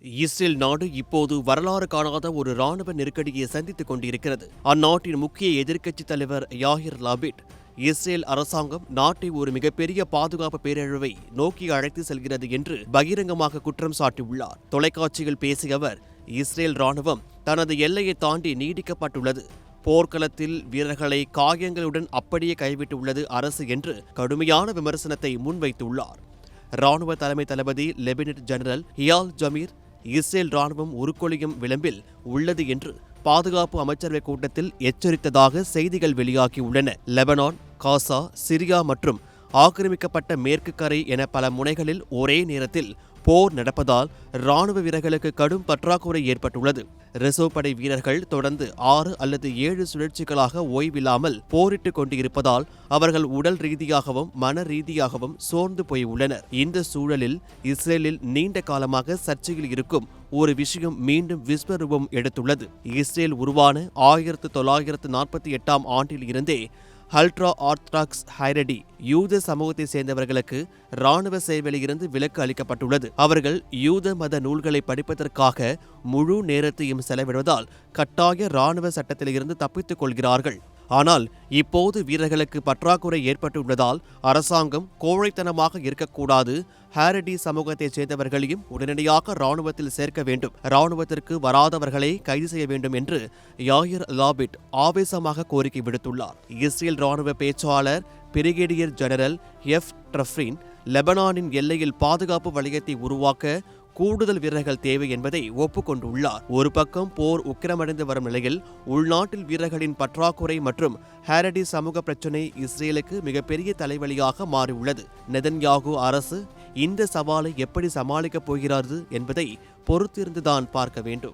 Israel நாடு இப்போது வரலாறு காணாத ஒரு ராணுவ நெருக்கடியை சந்தித்துக் கொண்டிருக்கிறது. அந்நாட்டின் முக்கிய எதிர்க்கட்சித் தலைவர் யாயிர் லாபிட், இஸ்ரேல் அரசாங்கம் நாட்டை ஒரு மிகப்பெரிய பாதுகாப்பு பேரழிவை நோக்கி அழைத்து செல்கிறது என்று பகிரங்கமாக குற்றம் சாட்டியுள்ளார். தொலைக்காட்சியில் பேசிய அவர், இஸ்ரேல் ராணுவம் தனது எல்லையை தாண்டி நீடிக்கப்பட்டுள்ளது, போர்க்களத்தில் வீரர்களை காயங்களுடன் அப்படியே கைவிட்டுள்ளது அரசு என்று கடுமையான விமர்சனத்தை முன்வைத்துள்ளார். ராணுவ தலைமை தளபதி லெப்டினன்ட் ஜெனரல் இயால் ஜமீர், இஸ்ரேல் ராணுவம் உருக்கொலையும் விளிம்பில் உள்ளது என்று பாதுகாப்பு அமைச்சரவை கூட்டத்தில் எச்சரித்ததாக செய்திகள் வெளியாகியுள்ளன. லெபனான், காசா, சிரியா மற்றும் ஆக்கிரமிக்கப்பட்ட மேற்கு கரை என பல முனைகளில் ஒரே நேரத்தில் போர் நடப்பதால் ராணுவ வீரர்களுக்கு கடும் பற்றாக்குறை ஏற்பட்டுள்ளது. ரிசர்வ் படை வீரர்கள் தொடர்ந்து 6 அல்லது 7 சுழற்சிகளாக ஓய்வில்லாமல் போரிட்டுக் கொண்டிருப்பதால் அவர்கள் உடல் ரீதியாகவும் மன ரீதியாகவும் சோர்ந்து போய் உள்ளனர். இந்த சூழலில் இஸ்ரேலில் நீண்ட காலமாக சர்ச்சையில் இருக்கும் ஒரு விஷயம் மீண்டும் விஸ்வரூபம் எடுத்துள்ளது. இஸ்ரேல் உருவான 1948ஆம் ஆண்டில் இருந்தே அல்ட்ரா ஆர்த்தடாக்ஸ் ஹைரடி யூத சமூகத்தை சேர்ந்தவர்களுக்கு இராணுவ சேவையிலிருந்து விலக்கு அளிக்கப்பட்டுள்ளது. அவர்கள் யூத மத நூல்களை படிப்பதற்காக முழு நேரத்தையும் செலவிடுவதால் கட்டாய இராணுவ சட்டத்திலிருந்து தப்பித்துக் கொள்கிறார்கள். ஆனால் இப்போது வீரர்களுக்கு பற்றாக்குறை ஏற்பட்டுள்ளதால் அரசாங்கம் கோழைத்தனமாக இருக்கக்கூடாது, ஹாரடி சமூகத்தைச் சேர்ந்தவர்களையும் உடனடியாக இராணுவத்தில் சேர்க்க வேண்டும், இராணுவத்திற்கு வராதவர்களை கைது செய்ய வேண்டும் என்று யாயிர் லாபிட் ஆவேசமாக கோரிக்கை விடுத்துள்ளார். இஸ்ரேல் இராணுவ பேச்சாளர் பிரிகேடியர் ஜெனரல் எஃப் ட்ரஃப்ரின், லெபனானின் எல்லையில் பாதுகாப்பு வளையத்தை உருவாக்க கூடுதல் வீரர்கள் தேவை என்பதை ஒப்புக்கொண்டுள்ளார். ஒரு பக்கம் போர் உக்கிரமடைந்து வரும் நிலையில் உள்நாட்டில் வீரர்களின் பற்றாக்குறை மற்றும் ஹாரடி சமூக பிரச்சினை இஸ்ரேலுக்கு மிகப்பெரிய தலைவலியாக மாறியுள்ளது. நெதன்யாகு அரசு இந்த சவாலை எப்படி சமாளிக்கப் போகிறது என்பதை பொறுத்திருந்துதான் பார்க்க வேண்டும்.